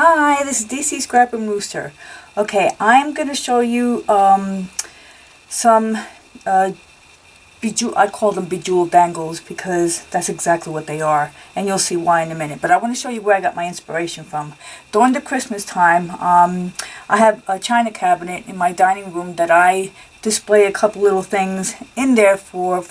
Hi, this is DC Scrap and Rooster. Okay, I'm going to show you some I call them bejeweled dangles because that's exactly what they are, and you'll see why in a minute. But I want to show you where I got my inspiration from. During the Christmas time, I have a china cabinet in my dining room that I display a couple little things in there for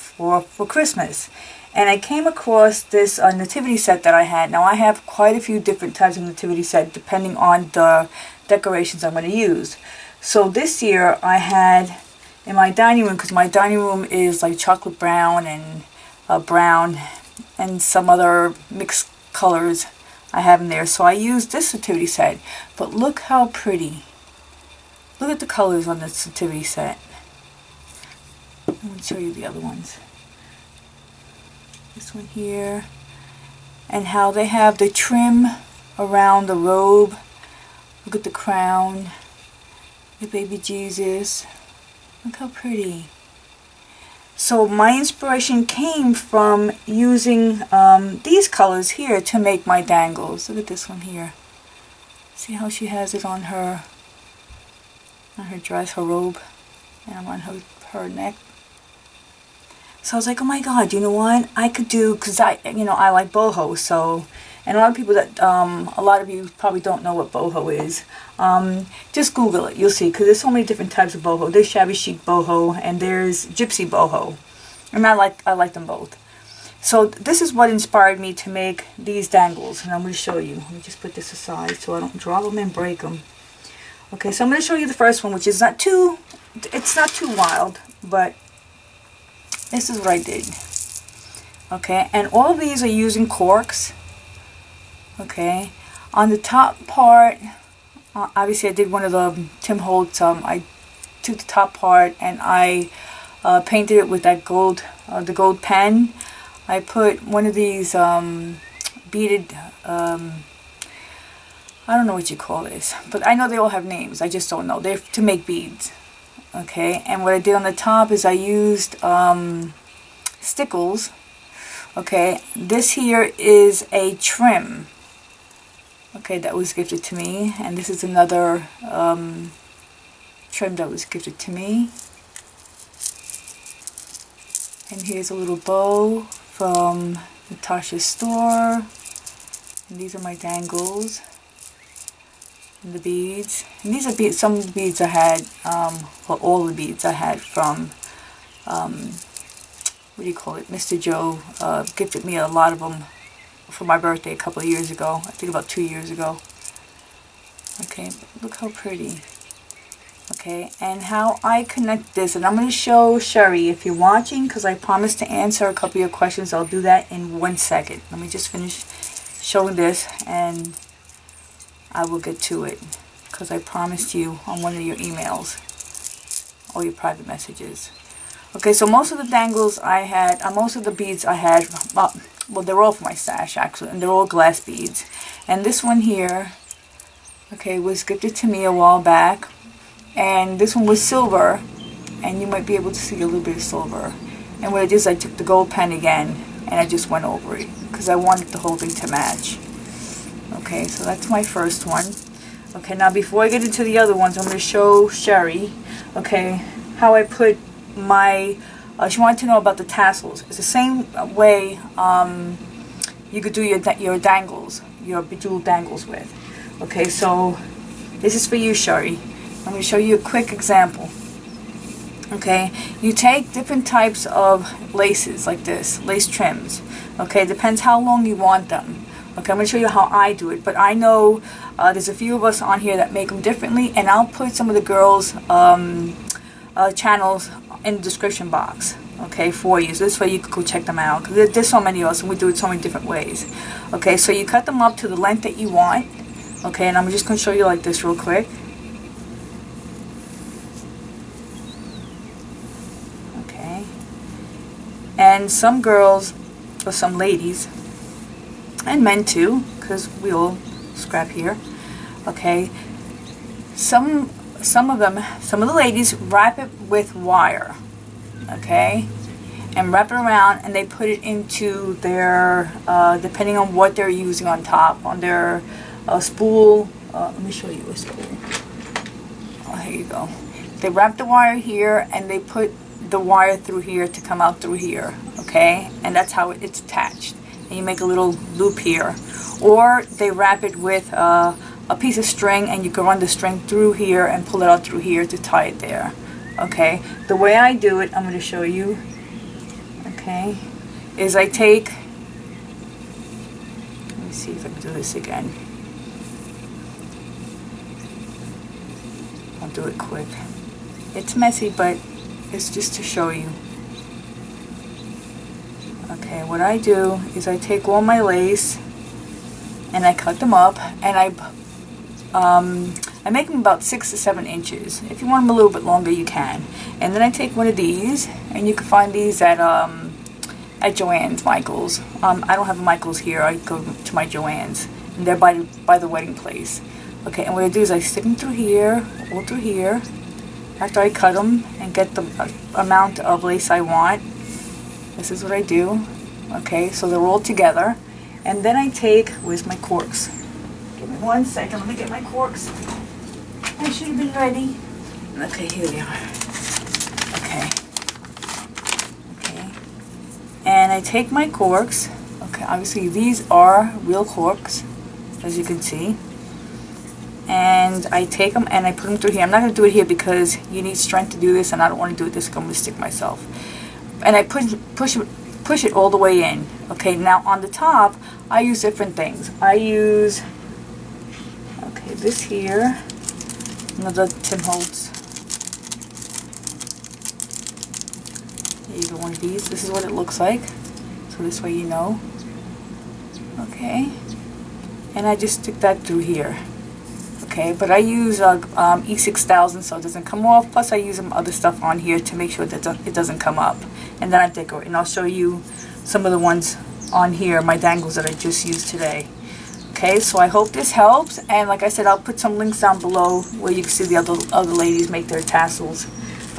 Christmas. And I came across this nativity set that I had. Now I have quite a few different types of nativity set depending on the decorations I'm going to use. So this year I had in my dining room, because my dining room is like chocolate brown and brown and some other mixed colors I have in there. So I used this nativity set. But look how pretty. Look at the colors on this nativity set. Let me show you the other ones. This one here, and how they have the trim around the robe. Look at the crown, the baby Jesus. Look how pretty. So my inspiration came from using these colors here to make my dangles. Look at this one here. See how she has it on her dress, her robe, and on her neck. So I was like, oh my god, you know what? I could do, because I like boho, so, and a lot of people that, a lot of you probably don't know what boho is. Just Google it, you'll see, because there's so many different types of boho. There's shabby chic boho, and there's gypsy boho, and I like them both. So this is what inspired me to make these dangles, and I'm going to show you. Let me just put this aside so I don't drop them and break them. Okay, so I'm going to show you the first one, which is it's not too wild, but this is what I did. Okay, and all of these are using corks. Okay, on the top part, obviously I did one of the Tim Holtz. I took the top part and I painted it with that gold, the gold pen. I put one of these beaded, I don't know what you call this, but I know they all have names. I just don't know. They're to make beads. Okay, and what I did on the top is I used stickles. Okay, this here is a trim. Okay, that was gifted to me, and this is another trim that was gifted to me. And here's a little bow from Natasha's store. And these are my dangles. And the beads, and these are some of the beads I had, well, all the beads I had from, what do you call it, Mr. Joe gifted me a lot of them for my birthday a couple of years ago, I think about 2 years ago. Okay, look how pretty. Okay, and how I connect this, and I'm going to show Sherry if you're watching, because I promised to answer a couple of your questions. I'll do that in 1 second. Let me just finish showing this and I will get to it, because I promised you on one of your emails or your private messages. Okay, so most of the dangles I had, most of the beads I had, well, they're all for my stash actually, and they're all glass beads. And this one here, okay, was gifted to me a while back, and this one was silver, and you might be able to see a little bit of silver. And what I did is I took the gold pen again and I just went over it, because I wanted the whole thing to match. Okay, so that's my first one. Okay, now before I get into the other ones, I'm going to show Sherry, okay, how I put my, she wanted to know about the tassels. It's the same way you could do your dangles, your bejeweled dangles with. Okay, so this is for you, Sherry. I'm going to show you a quick example. Okay, you take different types of laces like this, lace trims. Okay, depends how long you want them. Okay, I'm going to show you how I do it, but I know there's a few of us on here that make them differently, and I'll put some of the girls' channels in the description box, okay, for you. So this way you can go check them out, because there's so many of us and we do it so many different ways. Okay, so you cut them up to the length that you want, okay, and I'm just going to show you like this real quick. Okay, and some girls, or some ladies, and men too, because we all scrap here. Okay, some of the ladies wrap it with wire, okay, and wrap it around, and they put it into their, depending on what they're using on top, on their spool let me show you this. Oh, here you go. They wrap the wire here and they put the wire through here to come out through here, okay? And that's how it's attached. And you make a little loop here. Or they wrap it with a piece of string and you can run the string through here and pull it out through here to tie it there, okay? The way I do it, I'm going to show you, okay, is I take, let me see if I can do this again. I'll do it quick. It's messy, but it's just to show you. Okay, what I do is I take all my lace and I cut them up and I make them about 6 to 7 inches. If you want them a little bit longer, you can. And then I take one of these, and you can find these at Joann's, Michael's. I don't have a Michael's here. I go to my Joann's, and they're by the wedding place. Okay, and what I do is I stick them through here, all through here. After I cut them and get the amount of lace I want, this is what I do. Okay, so they're all together. And then I take, where's my corks? Give me 1 second, let me get my corks. I should have been ready. Okay, here they are. Okay. Okay. And I take my corks. Okay, obviously these are real corks, as you can see. And I take them and I put them through here. I'm not going to do it here because you need strength to do this and I don't want to do it this, I'm going to stick myself. And I push it all the way in. Okay, now on the top, I use different things. I use, okay, this here, another Tim Holtz. There you go, one of these. This is what it looks like. So this way you know. Okay, and I just stick that through here. Okay, but I use E6000 so it doesn't come off. Plus I use some other stuff on here to make sure that it doesn't come up. And then I decorate. And I'll show you some of the ones on here, my dangles that I just used today. Okay, so I hope this helps. And like I said, I'll put some links down below where you can see the other ladies make their tassels.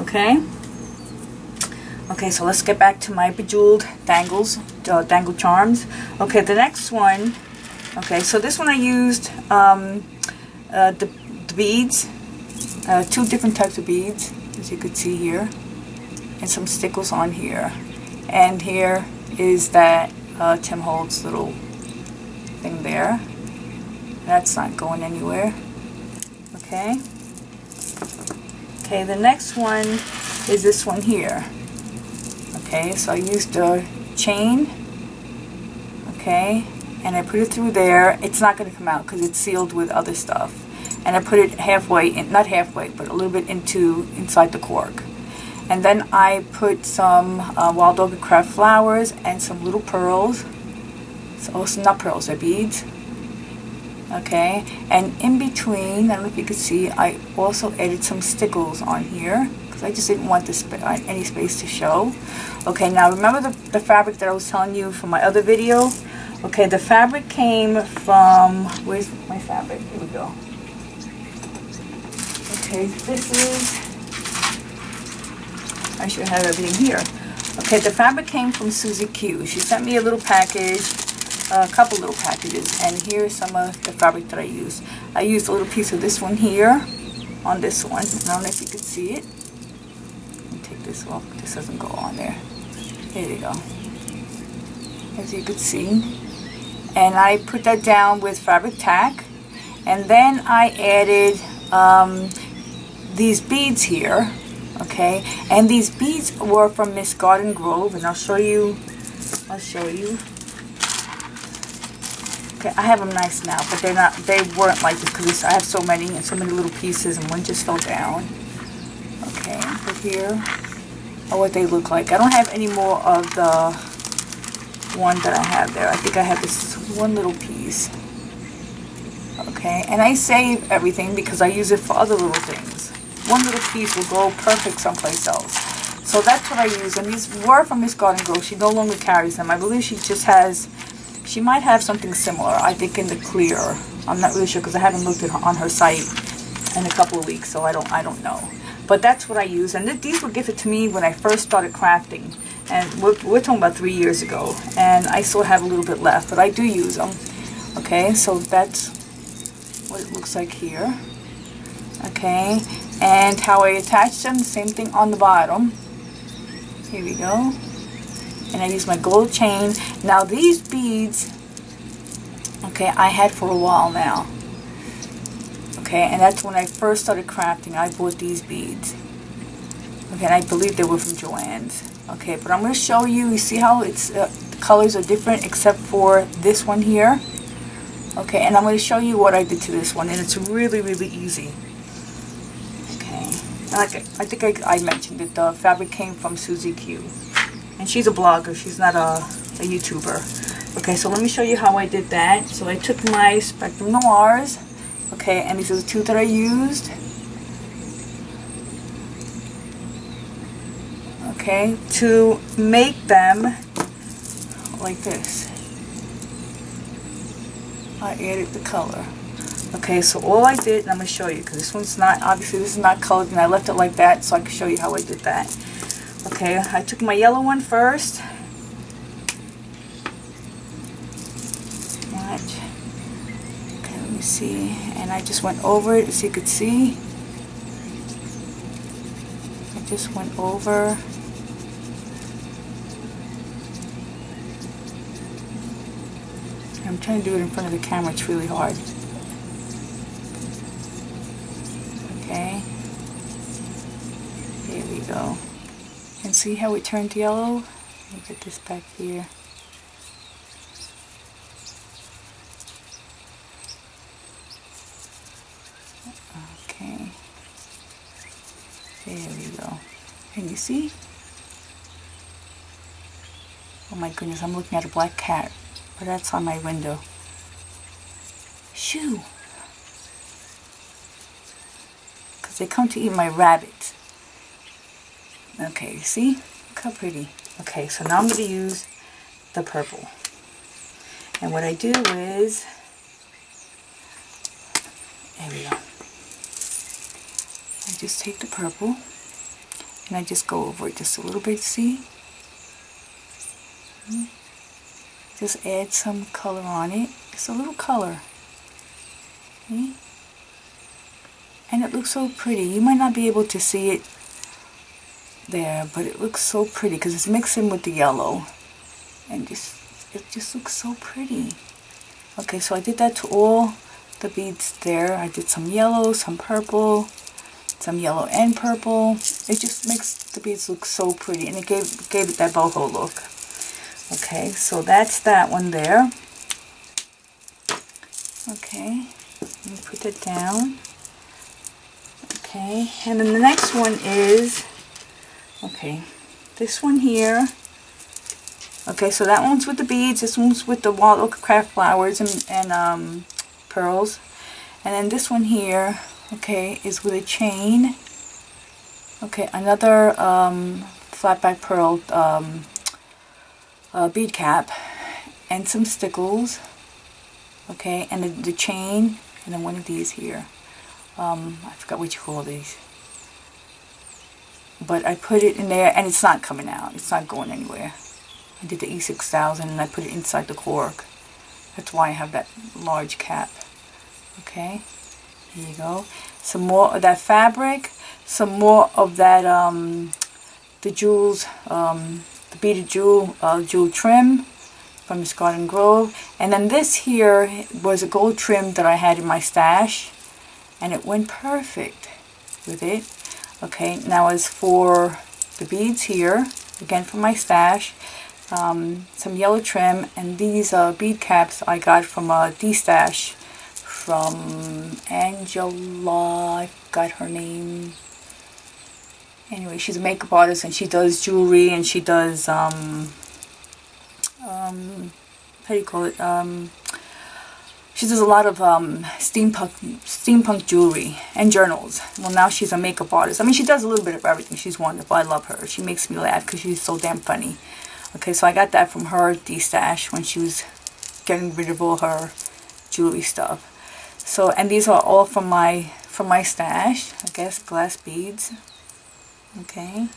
Okay? Okay, so let's get back to my Bejeweled dangles, dangle charms. Okay, the next one. Okay, so this one I used the beads, 2 different types of beads, as you could see here, and some stickles on here. And here is that Tim Holtz little thing there. That's not going anywhere. Okay. Okay, the next one is this one here. Okay, so I used a chain. Okay. And I put it through there. It's not going to come out because it's sealed with other stuff. And I put it halfway, not halfway, but a little bit inside the cork. And then I put some Wild Orchid Craft flowers and some little pearls. So, not pearls, they're beads. Okay, and in between, I don't know if you can see, I also added some stickles on here because I just didn't want any space to show. Okay, now remember the fabric that I was telling you from my other video? Okay, the fabric came from, where's my fabric? Here we go. Okay, this is, I should have everything here. Okay, the fabric came from Susie Q. She sent me a little package, a couple little packages, and here's some of the fabric that I used. I used a little piece of this one here on this one. I don't know if you can see it. Let me take this off. This doesn't go on there. Here you go. As you can see. And I put that down with fabric tack, and then I added these beads here. Okay, and these beads were from Miss Garden Grove, and I'll show you. Okay, I have them nice now, but they weren't like this because I have so many and so many little pieces, and one just fell down. Okay, but here are what they look like. I don't have any more of the one that I have there. I think I have this one little piece. Okay, and I save everything because I use it for other little things. One little piece will go perfect someplace else. So that's what I use, and these were from Miss Garden Grove. She no longer carries them. I believe she just has, she might have something similar, I think in the clear. I'm not really sure because I haven't looked at on her site in a couple of weeks, so I don't know. But that's what I use, and these were gifted to me when I first started crafting. And we're talking about 3 years ago, and I still have a little bit left, but I do use them. Okay, so that's what it looks like here. Okay, and how I attach them, the same thing on the bottom. Here we go. And I use my gold chain. Now these beads, okay, I had for a while now. Okay, and that's when I first started crafting. I bought these beads. Okay, and I believe they were from Joann's. Okay, but I'm going to show you. You see how it's the colors are different except for this one here. Okay, and I'm going to show you what I did to this one, and it's really, really easy. Okay, like I think I mentioned it. The fabric came from Susie Q, and she's a blogger. She's not a YouTuber. Okay, so let me show you how I did that. So I took my Spectrum Noirs. Okay, and these are the two that I used. Okay, to make them like this. I added the color. Okay, so all I did, and I'm going to show you, because this one's not, obviously this is not colored, and I left it like that so I can show you how I did that. Okay, I took my yellow one first. Watch. Okay, let me see. And I just went over it, as you could see. I just went over. I'm trying to do it in front of the camera. It's really hard. Okay. Here we go. And see how it turned yellow? Let me get this back here. Okay. There we go. Can you see? Oh my goodness, I'm looking at a black cat. But that's on my window. Shoo! Because they come to eat my rabbits. Okay, see? Look how pretty. Okay, so now I'm going to use the purple. And what I do is, there we go. I just take the purple and I just go over it just a little bit, see? Just add some color on it. Just a little color. See? And it looks so pretty. You might not be able to see it there, but it looks so pretty because it's mixing with the yellow. And it just looks so pretty. Okay, so I did that to all the beads there. I did some yellow, some purple, some yellow and purple. It just makes the beads look so pretty, and it gave it that boho look. Okay, so that's that one there. Okay, let me put that down. Okay, and then the next one is, okay, this one here. Okay, so that one's with the beads, this one's with the wild oak craft flowers and pearls. And then this one here, okay, is with a chain. Okay, another flat back pearl bead cap and some stickles, okay, and the chain, and then one of these here. I forgot what you call these, but I put it in there and it's not coming out, it's not going anywhere. I did the E6000 and I put it inside the cork. That's why I have that large cap. Okay, here you go. Some more of that fabric, some more of that the jewels, the beaded jewel trim from Miss Garden Grove. And then this here was a gold trim that I had in my stash, and it went perfect with it. Okay, now as for the beads here, again from my stash, some yellow trim, and these bead caps I got from a D-stash from Angela, I forgot her name. Anyway, she's a makeup artist and she does jewelry, and she does, how do you call it, she does a lot of steampunk jewelry and journals. Well, now she's a makeup artist. I mean, she does a little bit of everything. She's wonderful. I love her. She makes me laugh because she's so damn funny. Okay, so I got that from her D-stash when she was getting rid of all her jewelry stuff. So, and these are all from my stash, I guess, glass beads. Okay,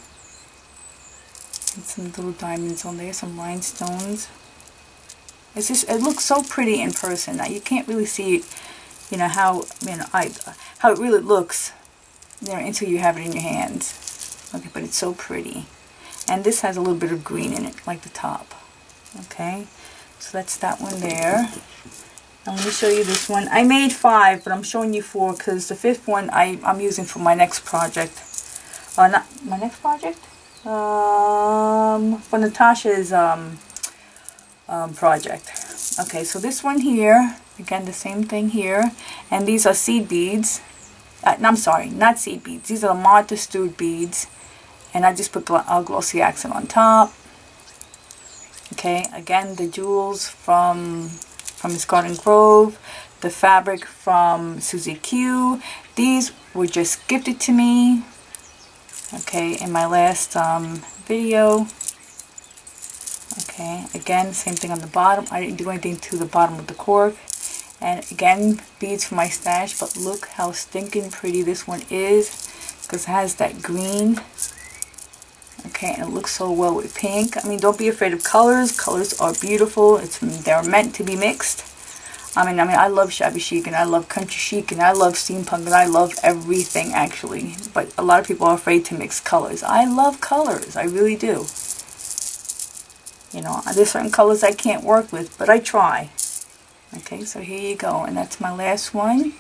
and some little diamonds on there, some rhinestones. It's just, it looks so pretty in person. Now you can't really see it you know, how, you know, how it really looks, you know, until you have it in your hands. Okay, but it's so pretty. And this has a little bit of green in it, like the top. Okay, so that's that one there. Now let me show you this one. I made 5, but I'm showing you 4 because the 5th one I'm using for my next project. Not my next project? For Natasha's project. Okay, so this one here, again the same thing here, and these are seed beads. No, I'm sorry, not seed beads. These are Martha Stewart beads, and I just put a glossy accent on top. Okay, again the jewels from Miss Garden Grove, the fabric from Susie Q. These were just gifted to me, okay, in my last video. Okay, again, same thing on the bottom. I didn't do anything to the bottom of the cork. And again, beads for my stash, but look how stinking pretty this one is, because it has that green. Okay, and it looks so well with pink. I mean, don't be afraid of colors. Colors are beautiful. They're meant to be mixed. I mean, I love shabby chic, and I love country chic, and I love steampunk, and I love everything, actually. But a lot of people are afraid to mix colors. I love colors. I really do. You know, there's certain colors I can't work with, but I try. Okay, so here you go. And that's my last one.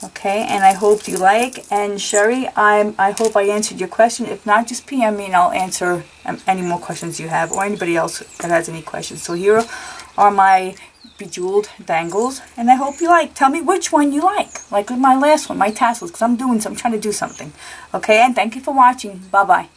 Okay, and I hope you like. And Sherry, I hope I answered your question. If not, just PM me and I'll answer any more questions you have, or anybody else that has any questions. So here are my Bejeweled dangles, and I hope you like. Tell me which one you like with my last one, my tassels, because I'm trying to do something. Okay, and thank you for watching. Bye bye.